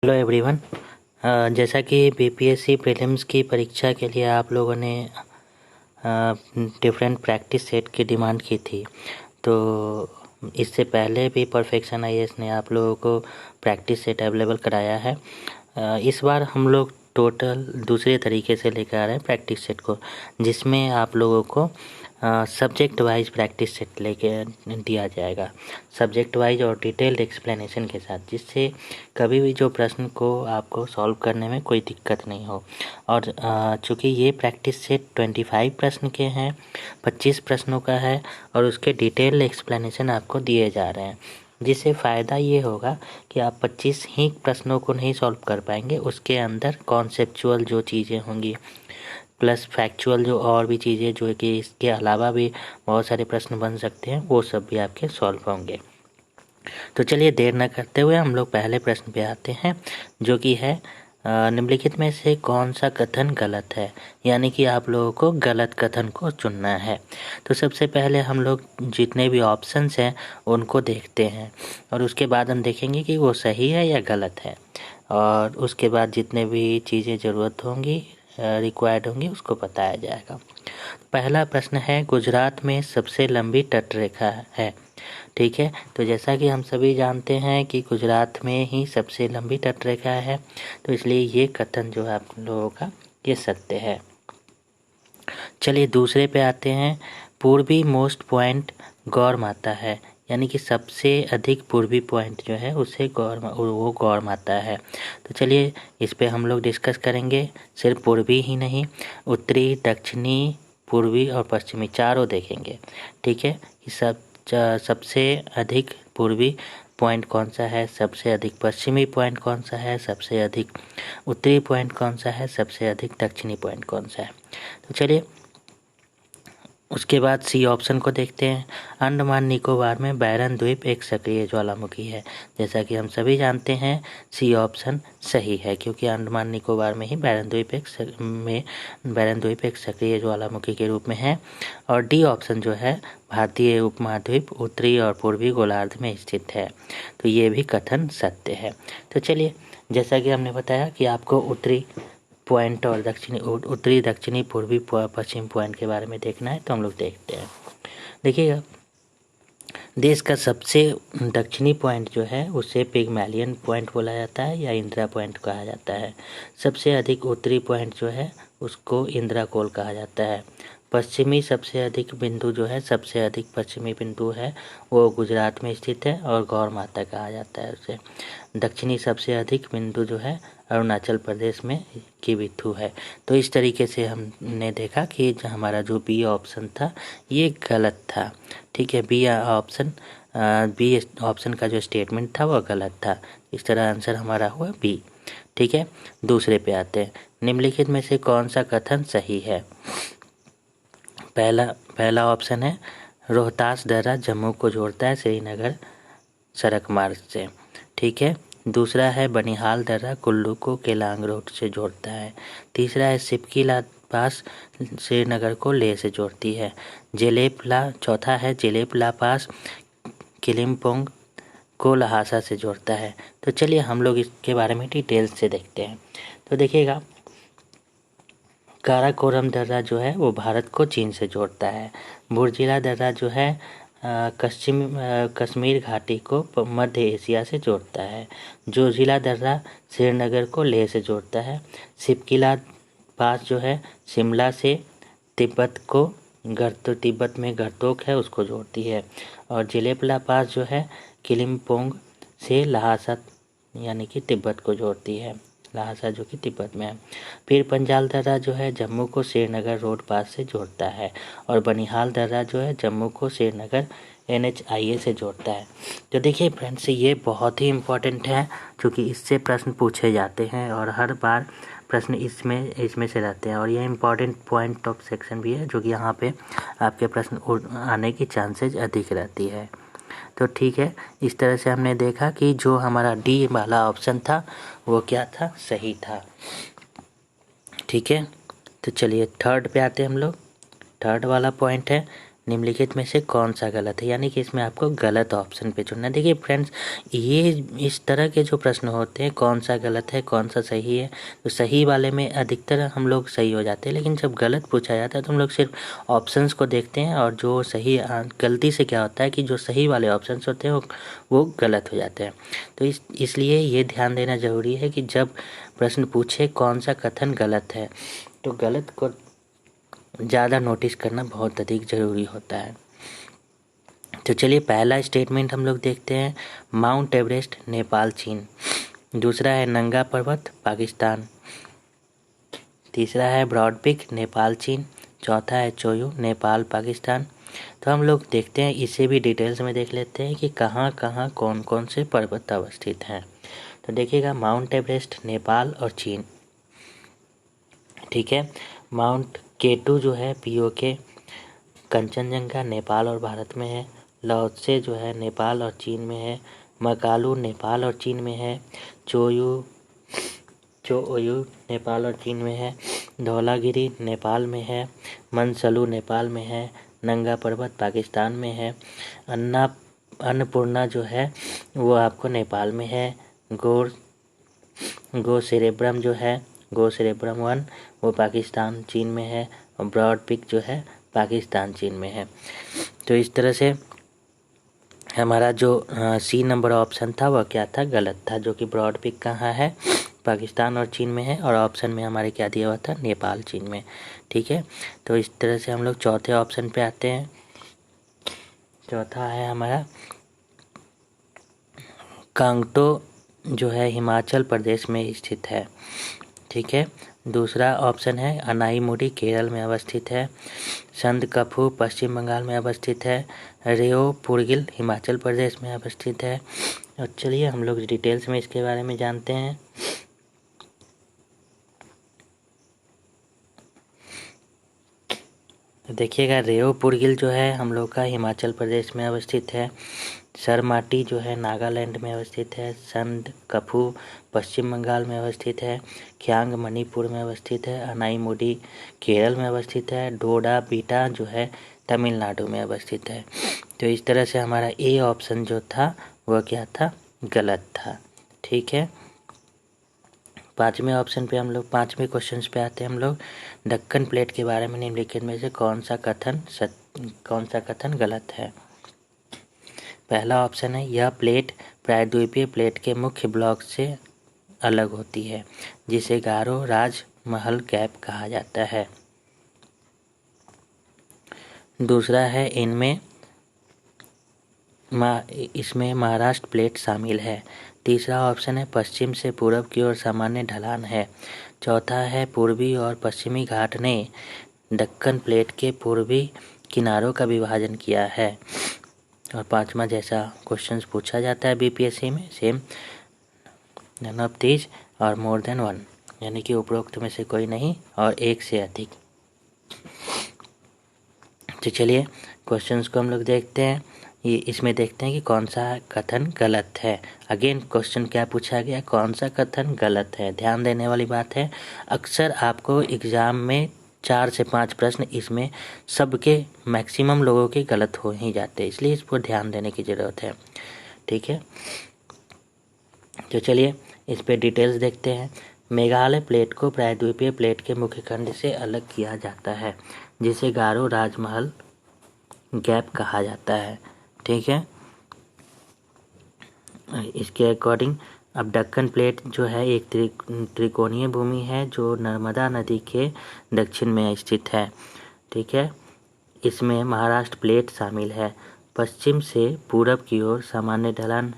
Hello everyone. जैसा कि BPSC prelims की परीक्षा के लिए आप लोगों ने डिफरेंट प्रैक्टिस सेट की डिमांड की थी, तो इससे पहले भी परफेक्शन आईएएस ने आप लोगों को प्रैक्टिस सेट अवेलेबल कराया है। इस बार हम लोग टोटल दूसरे तरीके से लेकर आ रहे हैं प्रैक्टिस सेट को, जिसमें आप लोगों को सब्जेक्ट वाइज प्रैक्टिस सेट लेके दिया जाएगा, सब्जेक्ट वाइज और डिटेल्ड एक्सप्लेनेशन के साथ, जिससे कभी भी जो प्रश्न को आपको सॉल्व करने में कोई दिक्कत नहीं हो। और चूँकि ये प्रैक्टिस सेट 25 प्रश्न के हैं, 25 प्रश्नों का है और उसके डिटेल एक्सप्लेनेशन आपको दिए जा रहे हैं, जिससे फ़ायदा ये होगा कि आप 25 ही प्रश्नों को नहीं सॉल्व कर पाएंगे, उसके अंदर कॉन्सेप्चुअल जो चीज़ें होंगी प्लस फैक्चुअल जो और भी चीज़ें जो कि इसके अलावा भी बहुत सारे प्रश्न बन सकते हैं, वो सब भी आपके सॉल्व होंगे। तो चलिए देर न करते हुए हम लोग पहले प्रश्न पे आते हैं, जो कि है निम्नलिखित में से कौन सा कथन गलत है, यानी कि आप लोगों को गलत कथन को चुनना है। तो सबसे पहले हम लोग जितने भी ऑप्शंस हैं उनको देखते हैं और उसके बाद हम देखेंगे कि वो सही है या गलत है, और उसके बाद जितने भी चीज़ें ज़रूरत होंगी रिक्वायर्ड होंगी उसको बताया जाएगा। पहला प्रश्न है, गुजरात में सबसे लंबी तटरेखा है। ठीक है, तो जैसा कि हम सभी जानते हैं कि गुजरात में ही सबसे लंबी तटरेखा है, तो इसलिए ये कथन जो है आप लोगों का ये सत्य है। चलिए दूसरे पे आते हैं, पूर्वी मोस्ट पॉइंट गौर माता है, यानी कि सबसे अधिक पूर्वी पॉइंट जो है उसे वो गौर माता है। तो चलिए इस पे हम लोग डिस्कस करेंगे, सिर्फ पूर्वी ही नहीं, उत्तरी, दक्षिणी, पूर्वी और पश्चिमी चारों देखेंगे। ठीक है, ये सबसे अधिक पूर्वी पॉइंट कौन सा है, सबसे अधिक पश्चिमी पॉइंट कौन सा है, सबसे अधिक उत्तरी पॉइंट कौन सा है, सबसे अधिक दक्षिणी पॉइंट कौन सा है। तो चलिए उसके बाद सी ऑप्शन को देखते हैं। अंडमान निकोबार में बैरन द्वीप एक सक्रिय ज्वालामुखी है। जैसा कि हम सभी जानते हैं सी ऑप्शन सही है, क्योंकि अंडमान निकोबार में ही बैरन द्वीप एक सक्रिय ज्वालामुखी के रूप में है। और डी ऑप्शन जो है, भारतीय उपमहाद्वीप उत्तरी और पूर्वी गोलार्ध में स्थित है, तो ये भी कथन सत्य है। तो चलिए, जैसा कि हमने बताया कि आपको उत्तरी पॉइंट और उत्तरी, दक्षिणी, पूर्वी, पश्चिम पॉइंट के बारे में देखना है, तो हम लोग देखते हैं। देखिएगा, देश का सबसे दक्षिणी पॉइंट जो है उसे पिग्मलियन पॉइंट बोला जाता है या इंदिरा पॉइंट कहा जाता है। सबसे अधिक उत्तरी पॉइंट जो है उसको इंदिरा कोल कहा जाता है। पश्चिमी सबसे अधिक बिंदु जो है, सबसे अधिक पश्चिमी बिंदु है वो गुजरात में स्थित है और गौर माता कहा जाता है उसे। दक्षिणी सबसे अधिक बिंदु जो है अरुणाचल प्रदेश में किबिथु है। तो इस तरीके से हमने देखा कि जो हमारा जो बी ऑप्शन था ये गलत था। ठीक है, बी ऑप्शन का जो स्टेटमेंट था वो गलत था, इस तरह आंसर हमारा हुआ बी। ठीक है, दूसरे पे आते हैं, निम्नलिखित में से कौन सा कथन सही है। पहला ऑप्शन है, रोहतास दर्रा जम्मू को जोड़ता है श्रीनगर सड़क मार्ग से। ठीक है, दूसरा है, बनिहाल दर्रा कुल्लू को केलांग रोड से जोड़ता है। तीसरा है, सिपकीला पास श्रीनगर को लेह से जोड़ती है। चौथा है, जेलेपला पास किलिम्पोंग को लहासा से जोड़ता है। तो चलिए हम लोग इसके बारे में डिटेल से देखते हैं। तो देखिएगा, काराकोरम दर्रा जो है वो भारत को चीन से जोड़ता है। बुर्जिला दर्रा जो है कश्मीर घाटी को मध्य एशिया से जोड़ता है। जोजिला दर्रा श्रीनगर को लेह से जोड़ता है। सिपकीला पास जो है शिमला से तिब्बत में गरतोक है उसको जोड़ती है। और जिलेपला पास जो है किलिम्पोंग से लहासा यानी कि तिब्बत को जोड़ती है, लहासा जो कि तिब्बत में है। फिर पंजाल दर्रा जो है जम्मू को श्रीनगर रोड पास से जोड़ता है। और बनिहाल दर्रा जो है जम्मू को श्रीनगर NHIA से जोड़ता है। तो देखिए फ्रेंड्स, ये बहुत ही इम्पोर्टेंट है, क्योंकि इससे प्रश्न पूछे जाते हैं और हर बार प्रश्न इसमें से रहते हैं, और ये इम्पोर्टेंट पॉइंट ऑफ सेक्शन भी है, जो कि यहाँ पे आपके प्रश्न आने की चांसेज अधिक रहती है। तो ठीक है, इस तरह से हमने देखा कि जो हमारा डी वाला ऑप्शन था वो क्या था, सही था। ठीक है, तो चलिए थर्ड पे आते हैं हम लोग। थर्ड वाला पॉइंट है, निम्नलिखित में से कौन सा गलत है, यानी कि इसमें आपको गलत ऑप्शन पे चुनना है। देखिए फ्रेंड्स, ये इस तरह के जो प्रश्न होते हैं, कौन सा गलत है कौन सा सही है, तो सही वाले में अधिकतर हम लोग सही हो जाते हैं, लेकिन जब गलत पूछा जाता है तो हम लोग सिर्फ ऑप्शंस को देखते हैं, और जो सही गलती से क्या होता है कि जो सही वाले ऑप्शंस होते हैं वो गलत हो जाते हैं। तो इसलिए ये ध्यान देना ज़रूरी है कि जब प्रश्न पूछे कौन सा कथन गलत है, तो गलत को ज़्यादा नोटिस करना बहुत अधिक ज़रूरी होता है। तो चलिए पहला स्टेटमेंट हम लोग देखते हैं, माउंट एवरेस्ट नेपाल चीन। दूसरा है नंगा पर्वत पाकिस्तान। तीसरा है ब्रॉड पीक नेपाल चीन। चौथा है चोयू नेपाल पाकिस्तान। तो हम लोग देखते हैं, इसे भी डिटेल्स में देख लेते हैं कि कहाँ कहाँ कौन कौन से पर्वत अवस्थित हैं। तो देखिएगा, माउंट एवरेस्ट नेपाल और चीन, ठीक है। माउंट केटू जो है पीओके, कंचनजंगा नेपाल और भारत में है। लाओत्से जो है नेपाल और चीन में है। मकालू नेपाल और चीन में है। चोयू नेपाल और चीन में है। धौलागिरी नेपाल में है। मनसलू नेपाल में है। नंगा पर्वत पाकिस्तान में है। अन्नपूर्णा जो है वो आपको नेपाल में है। गोसेरेब्रम जो है, गोसेरेब्रम 1 वो पाकिस्तान चीन में है। और ब्रॉड पीक जो है पाकिस्तान चीन में है। तो इस तरह से हमारा जो सी नंबर ऑप्शन था वह क्या था, गलत था, जो कि ब्रॉड पीक कहाँ है, पाकिस्तान और चीन में है, और ऑप्शन में हमारे क्या दिया हुआ था, नेपाल चीन में, ठीक है। तो इस तरह से हम लोग चौथे ऑप्शन पे आते हैं। चौथा है हमारा कांगटो जो है हिमाचल प्रदेश में स्थित है, ठीक है। दूसरा ऑप्शन है अनाईमुडी केरल में अवस्थित है। संदकफू पश्चिम बंगाल में अवस्थित है। रेओपुरगिल हिमाचल प्रदेश में अवस्थित है। और चलिए हम लोग डिटेल्स में इसके बारे में जानते हैं। तो देखिएगा, रेओपुरगिल जो है हम लोग का हिमाचल प्रदेश में अवस्थित है। सरमाटी जो है नागालैंड में अवस्थित है। संदकफू पश्चिम बंगाल में अवस्थित है। ख्यांग मणिपुर में अवस्थित है। अनाईमुडी केरल में अवस्थित है। डोडा बीटा जो है तमिलनाडु में अवस्थित है। तो इस तरह से हमारा ए ऑप्शन जो था वह क्या था, गलत था, ठीक है। पाँचवें ऑप्शन पे हम लोग, पाँचवें क्वेश्चन पे आते हैं हम लोग। दक्कन प्लेट के बारे में निम्नलिखित में से कौन सा कथन गलत है। पहला ऑप्शन है, यह प्लेट प्रायद्वीपीय प्लेट के मुख्य ब्लॉक से अलग होती है, जिसे गारो राजमहल गैप कहा जाता है। दूसरा है, इसमें महाराष्ट्र प्लेट शामिल है। तीसरा ऑप्शन है, पश्चिम से पूरब की ओर सामान्य ढलान है। चौथा है, पूर्वी और पश्चिमी घाट ने दक्कन प्लेट के पूर्वी किनारों का विभाजन किया है। और पांचवा, जैसा क्वेश्चंस पूछा जाता है बीपीएससी में, सेम, नन ऑफ दीज और मोर देन वन, यानी कि उपरोक्त में से कोई नहीं और एक से अधिक। तो चलिए क्वेश्चंस को हम लोग देखते हैं। ये इसमें देखते हैं कि कौन सा कथन गलत है। अगेन क्वेश्चन क्या पूछा गया, कौन सा कथन गलत है। ध्यान देने वाली बात है, अक्सर आपको एग्ज़ाम में 4 से 5 प्रश्न, इसमें सबके मैक्सिमम लोगों के गलत हो ही जाते हैं, इसलिए इस पर ध्यान देने की ज़रूरत है, ठीक है। तो चलिए इस पर डिटेल्स देखते हैं। मेघालय प्लेट को प्रायद्वीपीय प्लेट के मुख्य खंड से अलग किया जाता है, जिसे गारो राजमहल गैप कहा जाता है, ठीक है। इसके अकॉर्डिंग अब दक्कन प्लेट जो है एक त्रिकोणीय भूमि है जो नर्मदा नदी के दक्षिण में स्थित है, ठीक है। इसमें महाराष्ट्र प्लेट शामिल है। पश्चिम से पूरब की ओर सामान्य ढलान,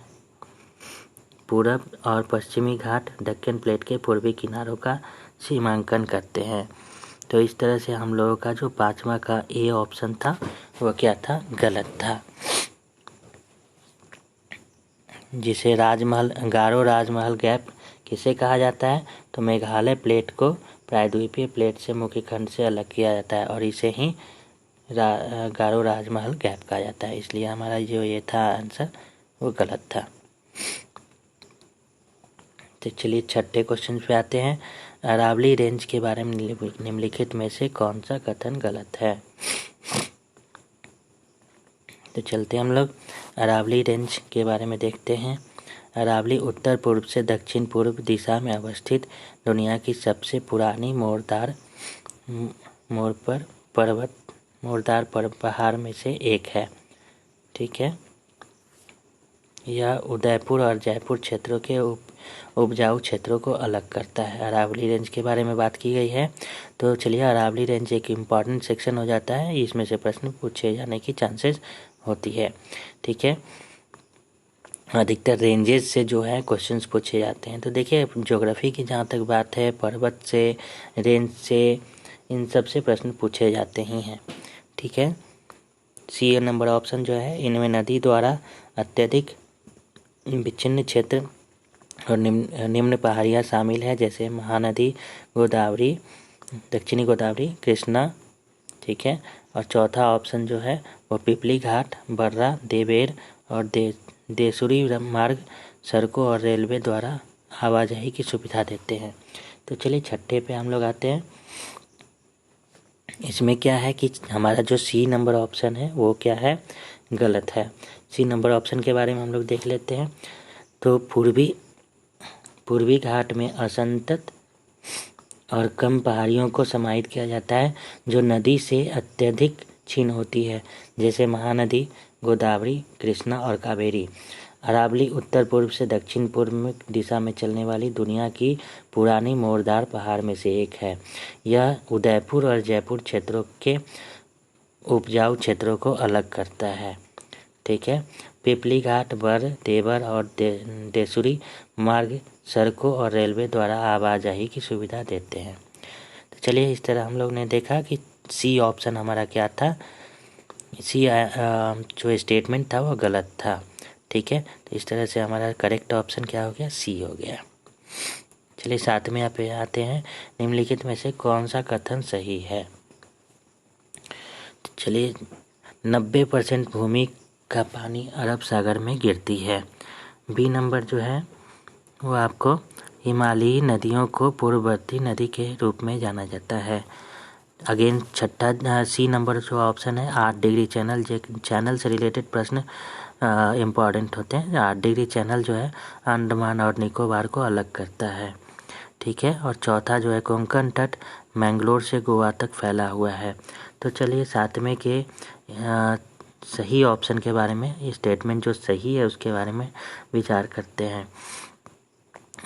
पूरब और पश्चिमी घाट दक्कन प्लेट के पूर्वी किनारों का सीमांकन करते हैं। तो इस तरह से हम लोगों का जो पांचवा का ए ऑप्शन था वह क्या था, गलत था, जिसे गारो राजमहल गैप किसे कहा जाता है, तो मेघालय प्लेट को प्रायद्वीपीय प्लेट से मुख्य खंड से अलग किया जाता है और इसे ही गारो राजमहल गैप कहा जाता है। इसलिए हमारा जो ये था आंसर वो गलत था। तो चलिए छठे क्वेश्चन पे आते हैं। अरावली रेंज के बारे में निम्नलिखित में से कौन सा कथन गलत है। तो चलते हम लोग अरावली रेंज के बारे में देखते हैं। अरावली उत्तर पूर्व से दक्षिण पूर्व दिशा में अवस्थित दुनिया की सबसे पुरानी मोरदार पहाड़ में से एक है। ठीक है, यह उदयपुर और जयपुर क्षेत्रों के उपजाऊ क्षेत्रों को अलग करता है। अरावली रेंज के बारे में बात की गई है। तो चलिए, अरावली रेंज एक इम्पॉर्टेंट सेक्शन हो जाता है, इसमें से प्रश्न पूछे जाने की चांसेस होती है। ठीक है, अधिकतर रेंजेस से जो है क्वेश्चंस पूछे जाते हैं। तो देखिए, ज्योग्राफी की जहाँ तक बात है, पर्वत से, रेंज से, इन सब से प्रश्न पूछे जाते ही हैं। ठीक है, सी नंबर ऑप्शन जो है, इनमें नदी द्वारा अत्यधिक विच्छिन्न क्षेत्र और निम्न पहाड़ियाँ शामिल है, जैसे महानदी, गोदावरी, दक्षिणी गोदावरी, कृष्णा। ठीक है, और चौथा ऑप्शन जो है वो पिपली घाट, बर्रा, देवेर और देसुरी मार्ग सड़कों और रेलवे द्वारा आवाजाही की सुविधा देते हैं। तो चलिए, छठे पे हम लोग आते हैं। इसमें क्या है कि हमारा जो सी नंबर ऑप्शन है वो क्या है, गलत है। सी नंबर ऑप्शन के बारे में हम लोग देख लेते हैं। तो पूर्वी घाट में असंतत और कम पहाड़ियों को समाहित किया जाता है जो नदी से अत्यधिक क्षीण होती है, जैसे महानदी, गोदावरी, कृष्णा और कावेरी। अरावली उत्तर पूर्व से दक्षिण पूर्व दिशा में चलने वाली दुनिया की पुरानी मोरदार पहाड़ में से एक है। यह उदयपुर और जयपुर क्षेत्रों के उपजाऊ क्षेत्रों को अलग करता है। ठीक है, पिपली घाट, बर, देवर और देसुरी मार्ग सड़कों और रेलवे द्वारा आवाजाही की सुविधा देते हैं। तो चलिए, इस तरह हम लोग ने देखा कि सी ऑप्शन हमारा क्या था, सी जो स्टेटमेंट था वो गलत था। ठीक है, तो इस तरह से हमारा करेक्ट ऑप्शन क्या हो गया, सी हो गया। चलिए, सातवें यहाँ पे आते हैं, निम्नलिखित में से कौन सा कथन सही है। तो चलिए, 90% भूमि का पानी अरब सागर में गिरती है। बी नंबर जो है वो आपको हिमालयी नदियों को पूर्ववर्ती नदी के रूप में जाना जाता है। अगेन छठा सी नंबर जो ऑप्शन है, 8 डिग्री चैनल से रिलेटेड प्रश्न इम्पॉर्टेंट होते हैं। 8 डिग्री चैनल जो है अंडमान और निकोबार को अलग करता है। ठीक है, और चौथा जो है कोंकण तट मैंगलोर से गोवा तक फैला हुआ है। तो चलिए, सातवें के सही ऑप्शन के बारे में, स्टेटमेंट जो सही है उसके बारे में विचार करते हैं।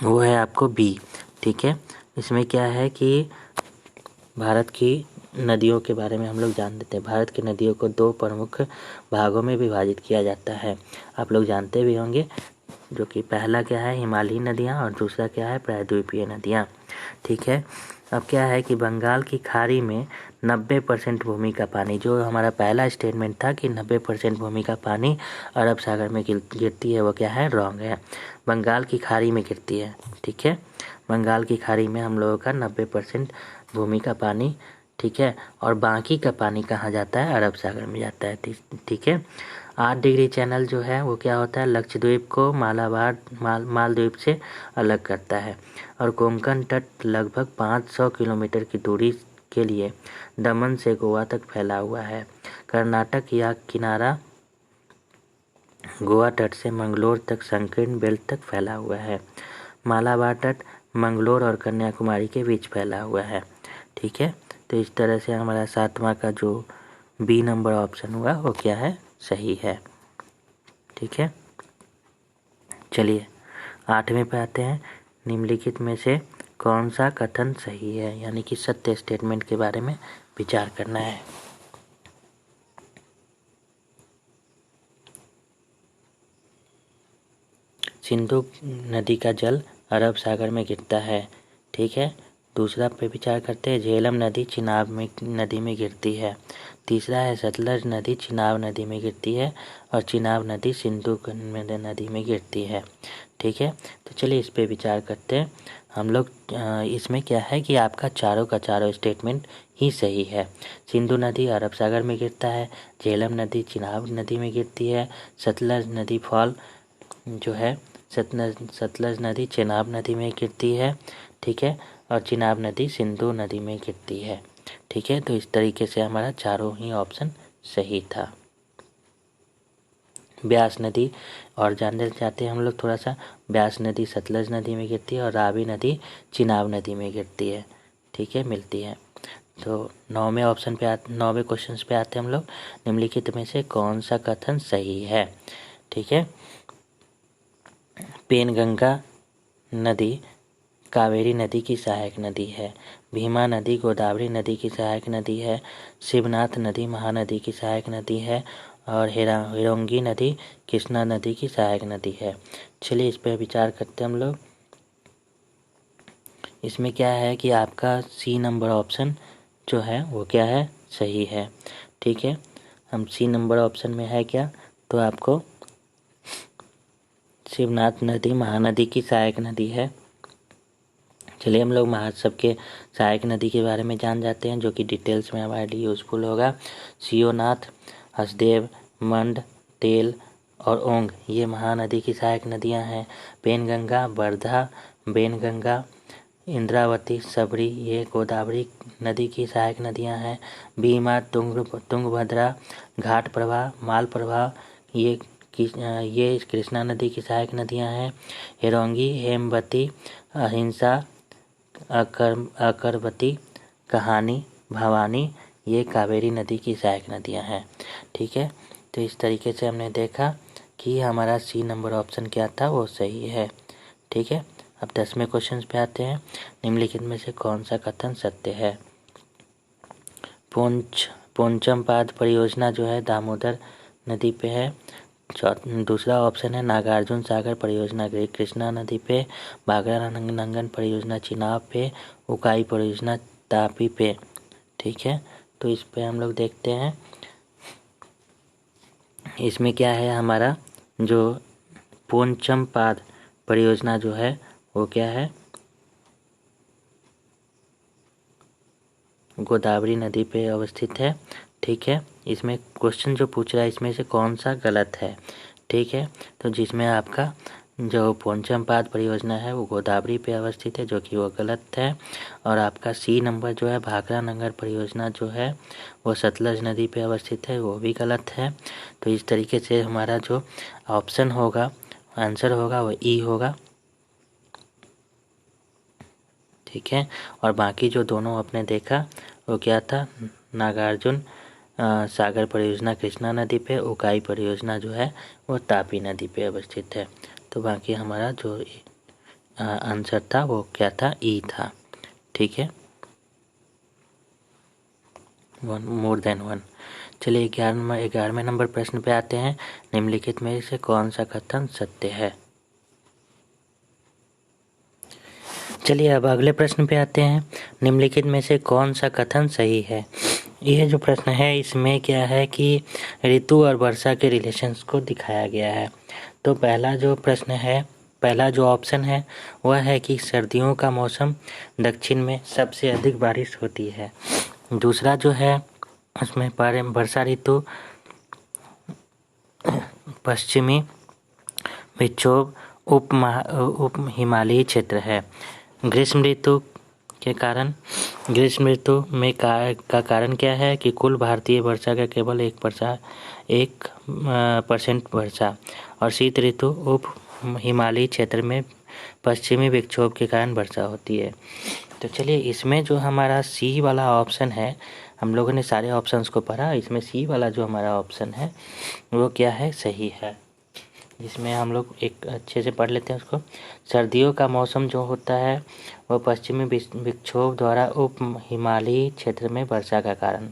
वो है आपको बी। ठीक है, इसमें क्या है कि भारत की नदियों के बारे में हम लोग जान लेते हैं। भारत की नदियों को 2 प्रमुख भागों में विभाजित किया जाता है, आप लोग जानते भी होंगे, जो कि पहला क्या है, हिमालयी नदियाँ, और दूसरा क्या है, प्रायद्वीपीय नदियाँ। ठीक है, अब क्या है कि बंगाल की खाड़ी में 90% भूमि का पानी, जो हमारा पहला स्टेटमेंट था कि 90% भूमि का पानी अरब सागर में गिरती है, वो क्या है, रॉन्ग है, बंगाल की खाड़ी में गिरती है। ठीक है, बंगाल की खाड़ी में हम लोगों का 90% भूमि का पानी, ठीक है, और बाकी का पानी कहाँ जाता है, अरब सागर में जाता है। ठीक है, 8 डिग्री चैनल जो है वो क्या होता है, लक्षद्वीप को मालदीव से अलग करता है, और कोंकण तट लगभग 500 किलोमीटर की दूरी के लिए दमन से गोवा तक फैला हुआ है। कर्नाटक या किनारा गोवा तट से मंगलोर तक संकीर्ण बेल्ट तक फैला हुआ है। मालाबार तट मंगलोर और कन्याकुमारी के बीच फैला हुआ है। ठीक है, तो इस तरह से हमारा सातवां का जो बी नंबर ऑप्शन हुआ वो क्या है, सही है। ठीक है, चलिए, आठवें पे आते हैं, निम्नलिखित में से कौन सा कथन सही है, यानी कि सत्य स्टेटमेंट के बारे में विचार करना है। सिंधु नदी का जल अरब सागर में गिरता है। ठीक है, दूसरा पे विचार करते हैं, झेलम नदी चिनाब नदी में गिरती है। तीसरा है सतलज नदी चिनाब नदी में गिरती है, और चिनाब नदी सिंधु नदी में गिरती है। ठीक है, तो चलिए इस पे विचार करते हैं हम लोग। इसमें क्या है कि आपका चारों का चारों स्टेटमेंट ही सही है। सिंधु नदी अरब सागर में गिरता है, झेलम नदी चिनाब नदी में गिरती है, सतलज नदी फॉल जो है सतलज नदी चेनाब नदी में गिरती है। ठीक है, और चिनाब नदी सिंधु नदी में गिरती है। ठीक है, तो इस तरीके से हमारा चारों ही ऑप्शन सही था। ब्यास नदी, और जानना चाहते हैं हम लोग थोड़ा सा, ब्यास नदी सतलज नदी में गिरती है और रावी नदी चिनाब नदी में गिरती है। ठीक है, मिलती है। तो 9वें क्वेश्चन पे आते हैं हम लोग। निम्नलिखित में से कौन सा कथन सही है? ठीक है, पेनगंगा नदी कावेरी नदी की सहायक नदी है। भीमा नदी गोदावरी नदी की सहायक नदी है। शिवनाथ नदी महानदी की सहायक नदी है। और हिरोंगी नदी कृष्णा नदी की सहायक नदी है। चलिए इस पर विचार करते हैं हम लोग। इसमें क्या है कि आपका सी नंबर ऑप्शन जो है वो क्या है, सही है। ठीक है, हम सी नंबर ऑप्शन में है क्या, तो आपको शिवनाथ नदी महानदी की सहायक नदी है। चलिए हम लोग महासब के सहायक नदी के बारे में जान जाते हैं, जो कि डिटेल्स में हमारे लिए यूज़फुल होगा। शिवनाथ, हसदेव, मंड, तेल और ओंग ये महानदी की सहायक नदियां हैं। पेनगंगा, वर्धा, बेनगंगा, इंद्रावती, सबरी ये गोदावरी नदी की सहायक नदियां हैं। भीमा, तुंगभद्रा, घाट प्रभा, माल प्रभा ये कृष्णा नदी की सहायक नदियां हैं। हिरोंगी, हेमवती, अहिंसा, अकरवती, कहानी, भवानी ये कावेरी नदी की सहायक नदियां हैं। ठीक है, तो इस तरीके से हमने देखा कि हमारा सी नंबर ऑप्शन क्या था, वो सही है। ठीक है, अब 10वें क्वेश्चन पे आते हैं। निम्नलिखित में से कौन सा कथन सत्य है? पोंचमपाद परियोजना जो है दामोदर नदी पे है। दूसरा ऑप्शन है नागार्जुन सागर परियोजना कृष्णा नदी पे। बागरा नंगन परियोजना चिनाब पे। उकाई परियोजना तापी पे। ठीक है, तो इस पे हम लोग देखते हैं। इसमें क्या है, हमारा जो पोंचमपाद परियोजना जो है वो क्या है, गोदावरी नदी पे अवस्थित है। ठीक है, इसमें क्वेश्चन जो पूछ रहा है इसमें से कौन सा गलत है। ठीक है, तो जिसमें आपका जो पोंचमपाद परियोजना है वो गोदावरी पे अवस्थित है, जो कि वो गलत है। और आपका सी नंबर जो है भाखरा नंगर परियोजना जो है वो सतलज नदी पे अवस्थित है, वो भी गलत है। तो इस तरीके से हमारा जो ऑप्शन होगा, आंसर होगा वो ई होगा। ठीक है, और बाकी जो दोनों आपने देखा वो क्या था, नागार्जुन सागर परियोजना कृष्णा नदी पे, उकाई परियोजना जो है वो तापी नदी पे अवस्थित है। तो बाकी हमारा जो आंसर था वो क्या था, ई था। ठीक है, 1 मोर देन 1। चलिए 11वें नंबर प्रश्न पे आते हैं। निम्नलिखित में से कौन सा कथन सत्य है? चलिए अब अगले प्रश्न पे आते हैं। निम्नलिखित में से कौन सा कथन सही है? यह जो प्रश्न है इसमें क्या है कि ऋतु और वर्षा के रिलेशंस को दिखाया गया है। तो पहला जो ऑप्शन है वह है कि सर्दियों का मौसम दक्षिण में सबसे अधिक बारिश होती है। दूसरा जो है उसमें वर्षा ऋतु पश्चिमी विक्षोभ उप हिमालयी क्षेत्र है। ग्रीष्म ऋतु में का कारण क्या है कि कुल भारतीय वर्षा का केवल 1% वर्षा, और शीत ऋतु उप हिमालयी क्षेत्र में पश्चिमी विक्षोभ के कारण वर्षा होती है। तो चलिए इसमें जो हमारा सी वाला ऑप्शन है, हम लोगों ने सारे ऑप्शंस को पढ़ा, इसमें सी वाला जो हमारा ऑप्शन है वो क्या है, सही है। जिसमें हम लोग एक अच्छे से पढ़ लेते हैं उसको। सर्दियों का मौसम जो होता है वह पश्चिमी विक्षोभ द्वारा उप हिमालयी क्षेत्र में वर्षा का कारण।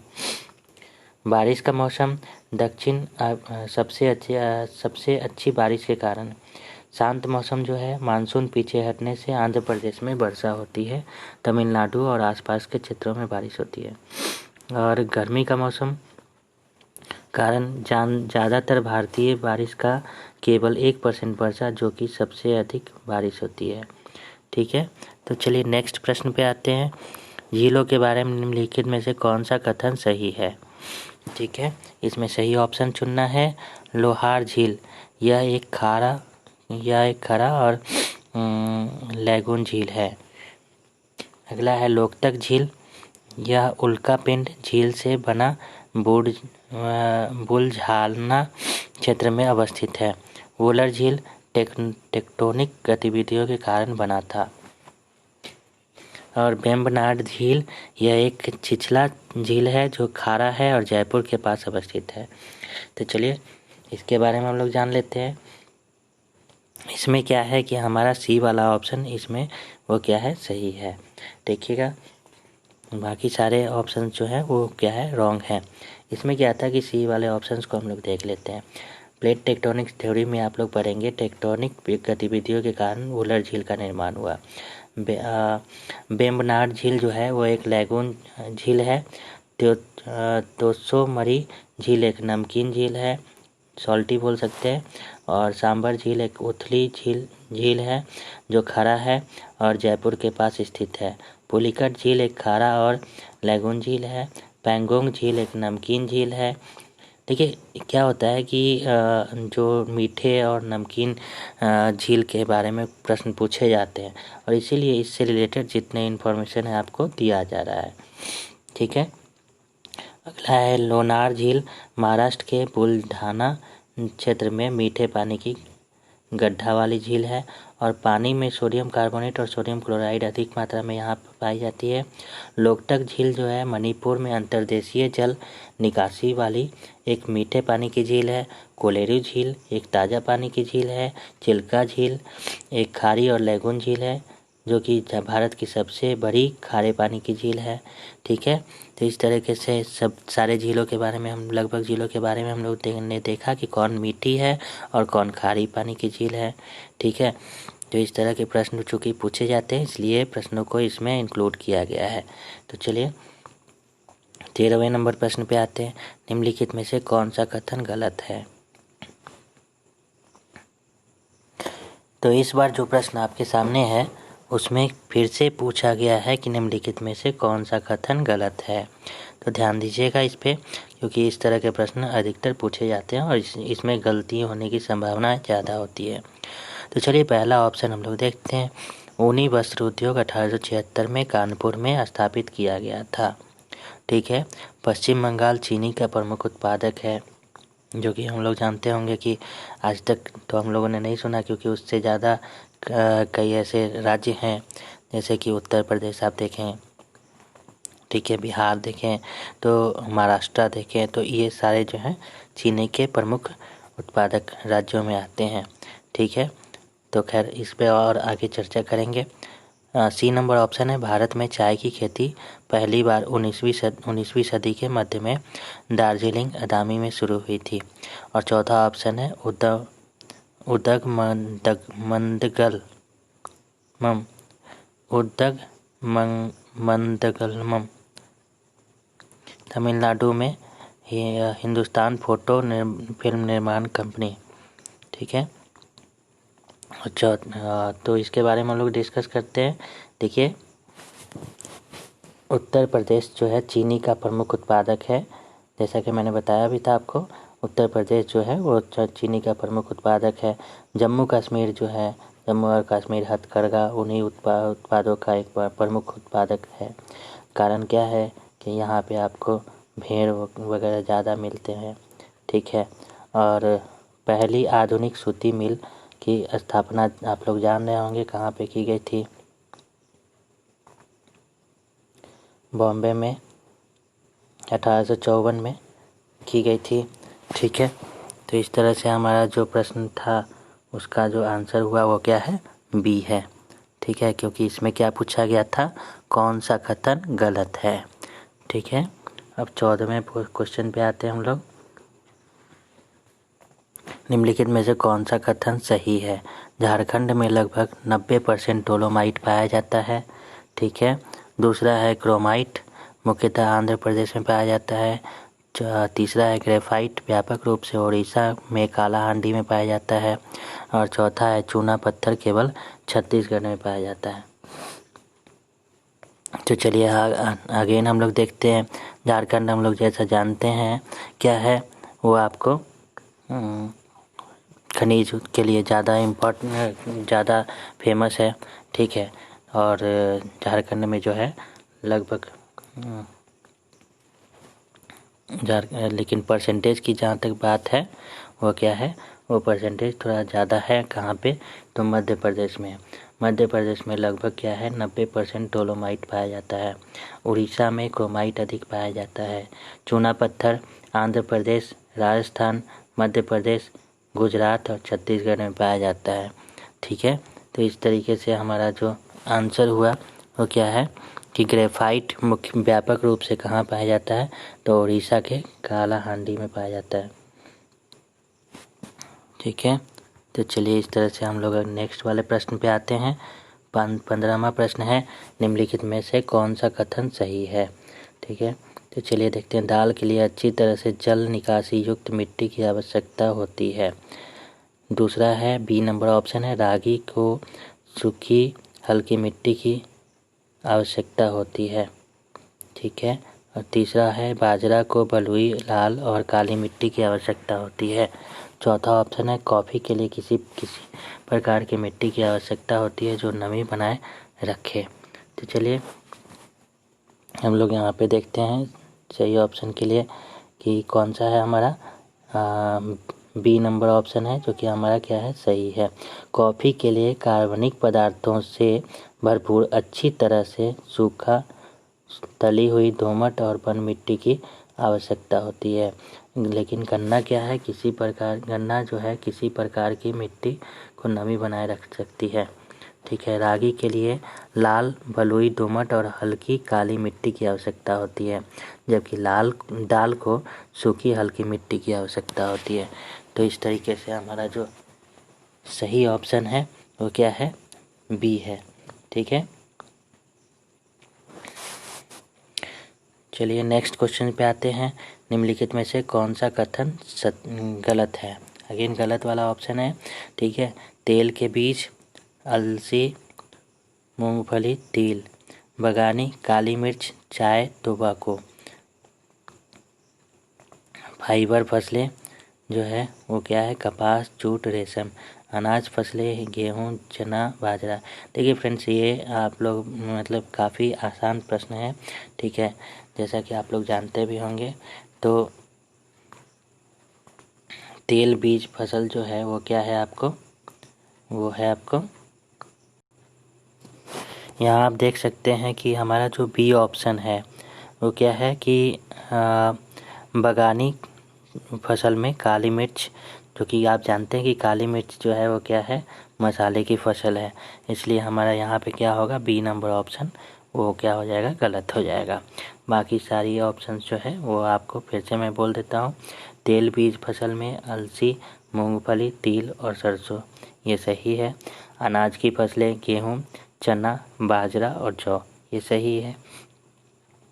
बारिश का मौसम दक्षिण सबसे अच्छी बारिश के कारण। शांत मौसम जो है मानसून पीछे हटने से आंध्र प्रदेश में वर्षा होती है, तमिलनाडु और आसपास के क्षेत्रों में बारिश होती है। और गर्मी का मौसम कारण ज़्यादातर भारतीय बारिश का केवल 1% वर्षा, जो कि सबसे अधिक बारिश होती है। ठीक है, तो चलिए नेक्स्ट प्रश्न पे आते हैं। झीलों के बारे में निम्नलिखित में से कौन सा कथन सही है? ठीक है, इसमें सही ऑप्शन चुनना है लोहार झील, यह एक खरा और लैगून झील है। अगला है लोकतक झील, यह उल्कापिंड झील से बना बुलझाना क्षेत्र में अवस्थित है। वुलर झील टेक्टोनिक गतिविधियों के कारण बना था। और वेम्बनाड झील यह एक छिछला झील है जो खारा है और जयपुर के पास अवस्थित है। तो चलिए इसके बारे में हम लोग जान लेते हैं। इसमें क्या है कि हमारा सी वाला ऑप्शन इसमें वो क्या है, सही है। देखिएगा बाकी सारे ऑप्शन जो है वो क्या है, रॉन्ग है। इसमें क्या था कि सी वाले ऑप्शंस को हम लोग देख लेते हैं। प्लेट टेक्टोनिक्स थ्योरी में आप लोग पढ़ेंगे दो गतिविधियों के कारण वुलर झील का निर्माण हुआ। वेम्बनाड झील जो है वो एक लैगून झील है। तोत्सोमरी झील एक नमकीन झील है, सॉल्टी बोल सकते हैं। और सांबर झील एक उथली झील है जो खारा है और जयपुर के पास स्थित है। पुलिकट झील एक खारा और लैगून झील है। पैंगोंग झील एक नमकीन झील है। देखिए क्या होता है कि जो मीठे और नमकीन झील के बारे में प्रश्न पूछे जाते हैं और इसीलिए इससे रिलेटेड जितने इन्फॉर्मेशन है आपको दिया जा रहा है। ठीक है, अगला है लोनार झील महाराष्ट्र के बुलढाना क्षेत्र में मीठे पानी की गड्ढा वाली झील है और पानी में सोडियम कार्बोनेट और सोडियम क्लोराइड अधिक मात्रा में यहाँ पर पाई जाती है। लोकटक झील जो है मणिपुर में अंतर्देशीय जल निकासी वाली एक मीठे पानी की झील है। कोलेरू झील एक ताज़ा पानी की झील है। चिल्का झील एक खारी और लैगून झील है जो कि भारत की सबसे बड़ी खारे पानी की झील है। ठीक है, तो इस तरीके से सब सारे झीलों के बारे में हम लगभग झीलों के बारे में हम लोग ने देखा कि कौन मीठी है और कौन खारी पानी की झील है। ठीक है, तो इस तरह के प्रश्न चूँकि पूछे जाते हैं इसलिए प्रश्नों को इसमें इंक्लूड किया गया है। तो चलिए 13वें नंबर प्रश्न पे आते हैं। निम्नलिखित में से कौन सा कथन गलत है। तो इस बार जो प्रश्न आपके सामने है उसमें फिर से पूछा गया है कि निम्नलिखित में से कौन सा कथन गलत है। तो ध्यान दीजिएगा इस पे, क्योंकि इस तरह के प्रश्न अधिकतर पूछे जाते हैं और इसमें गलती होने की संभावना ज़्यादा होती है। तो चलिए पहला ऑप्शन हम लोग देखते हैं। ऊनी वस्त्र उद्योग 1876 में कानपुर में स्थापित किया गया था। ठीक है, पश्चिम बंगाल चीनी का प्रमुख उत्पादक है, जो कि हम लोग जानते होंगे कि आज तक तो हम लोगों ने नहीं सुना, क्योंकि उससे ज़्यादा कई ऐसे राज्य हैं जैसे कि उत्तर प्रदेश आप देखें, ठीक है, बिहार देखें, तो महाराष्ट्र देखें, तो ये सारे जो हैं चीनी के प्रमुख उत्पादक राज्यों में आते हैं। ठीक है, तो खैर इस पे और आगे चर्चा करेंगे। सी नंबर ऑप्शन है भारत में चाय की खेती पहली बार 19वीं सदी के मध्य में दार्जिलिंग अदामी में शुरू हुई थी। और चौथा ऑप्शन है उदगमंडगलम तमिलनाडु में हिंदुस्तान फोटो फिल्म निर्माण कंपनी। ठीक है, अच्छा, तो इसके बारे में हम लोग डिस्कस करते हैं। देखिए उत्तर प्रदेश जो है चीनी का प्रमुख उत्पादक है, जैसा कि मैंने बताया भी था आपको। उत्तर प्रदेश जो है वो चीनी का प्रमुख उत्पादक है। जम्मू कश्मीर जो है, जम्मू और कश्मीर हथकरघा उन्हीं उत्पादों का एक प्रमुख उत्पादक है। कारण क्या है कि यहाँ पे आपको भेड़ वगैरह ज़्यादा मिलते हैं। ठीक है, और पहली आधुनिक सूती मिल की स्थापना आप लोग जान रहे होंगे कहाँ पे की गई थी, बॉम्बे में 1854 में की गई थी। ठीक है, तो इस तरह से हमारा जो प्रश्न था उसका जो आंसर हुआ वो क्या है, बी है। ठीक है, क्योंकि इसमें क्या पूछा गया था, कौन सा कथन गलत है। ठीक है, अब 14वें क्वेश्चन पे आते हैं हम लोग। निम्नलिखित में से कौन सा कथन सही है। झारखंड में लगभग 90% डोलोमाइट पाया जाता है। ठीक है, दूसरा है क्रोमाइट, मुख्यतः आंध्र प्रदेश में पाया जाता है। तीसरा है ग्रेफाइट, व्यापक रूप से उड़ीसा में काला हांडी में पाया जाता है। और चौथा है चूना पत्थर, केवल छत्तीसगढ़ में पाया जाता है। तो चलिए अगेन हम लोग देखते हैं। झारखंड हम लोग जैसा जानते हैं क्या है, वो आपको खनिज के लिए ज़्यादा फेमस है। ठीक है, और झारखंड में जो है लगभग लेकिन परसेंटेज की जहाँ तक बात है वो क्या है, वो परसेंटेज थोड़ा ज़्यादा है। कहाँ पे, तो मध्य प्रदेश में। मध्य प्रदेश में लगभग क्या है 90% डोलोमाइट पाया जाता है। उड़ीसा में क्रोमाइट अधिक पाया जाता है। चूना पत्थर आंध्र प्रदेश, राजस्थान, मध्य प्रदेश, गुजरात और छत्तीसगढ़ में पाया जाता है। ठीक है, तो इस तरीके से हमारा जो आंसर हुआ वो क्या है कि ग्रेफाइट मुख्य व्यापक रूप से कहाँ पाया जाता है, तो उड़ीसा के कालाहांडी में पाया जाता है। ठीक है, तो चलिए इस तरह से हम लोग नेक्स्ट वाले प्रश्न पे आते हैं। 15वां प्रश्न है, निम्नलिखित में से कौन सा कथन सही है। ठीक है, तो चलिए देखते हैं। दाल के लिए अच्छी तरह से जल निकासी युक्त मिट्टी की आवश्यकता होती है। दूसरा है बी नंबर ऑप्शन है, रागी को सूखी हल्की मिट्टी की आवश्यकता होती है। ठीक है, और तीसरा है बाजरा को बलुई लाल और काली मिट्टी की आवश्यकता होती है। चौथा ऑप्शन है, कॉफ़ी के लिए किसी प्रकार की मिट्टी की आवश्यकता होती है जो नमी बनाए रखे। तो चलिए हम लोग यहाँ पे देखते हैं सही ऑप्शन के लिए कि कौन सा है हमारा। बी नंबर ऑप्शन है जो कि हमारा क्या है, सही है। कॉफ़ी के लिए कार्बनिक पदार्थों से भरपूर अच्छी तरह से सूखा तली हुई दोमट और वन मिट्टी की आवश्यकता होती है। लेकिन गन्ना क्या है, गन्ना जो है किसी प्रकार की मिट्टी को नमी बनाए रख सकती है। ठीक है, रागी के लिए लाल बलुई दोमट और हल्की काली मिट्टी की आवश्यकता होती है, जबकि दाल को सूखी हल्की मिट्टी की आवश्यकता होती है। तो इस तरीके से हमारा जो सही ऑप्शन है वो क्या है, बी है। ठीक है, चलिए नेक्स्ट क्वेश्चन पे आते हैं। निम्नलिखित में से कौन सा कथन गलत है। अगेन गलत वाला ऑप्शन है। ठीक है, तेल के बीज, अलसी, मूंगफली, तिल, बगानी, काली मिर्च, चाय, तंबाकू। फाइबर फसलें जो है वो क्या है, कपास, जूट, रेशम। अनाज फसलें गेहूँ, चना, बाजरा। देखिए फ्रेंड्स, ये आप लोग मतलब काफ़ी आसान प्रश्न है। ठीक है, जैसा कि आप लोग जानते भी होंगे, तो तेल बीज फसल जो है वो क्या है आपको, वो है आपको यहाँ आप देख सकते हैं कि हमारा जो बी ऑप्शन है वो क्या है कि बगानी फसल में काली मिर्च, जो कि आप जानते हैं कि काली मिर्च जो है वो क्या है, मसाले की फसल है। इसलिए हमारा यहाँ पे क्या होगा, बी नंबर ऑप्शन वो क्या हो जाएगा, गलत हो जाएगा। बाकी सारी ऑप्शंस जो है वो आपको फिर से मैं बोल देता हूँ। तेल बीज फसल में अलसी, मूंगफली, तिल और सरसों ये सही है। अनाज की फसलें गेहूँ, चना, बाजरा और जौ ये सही है।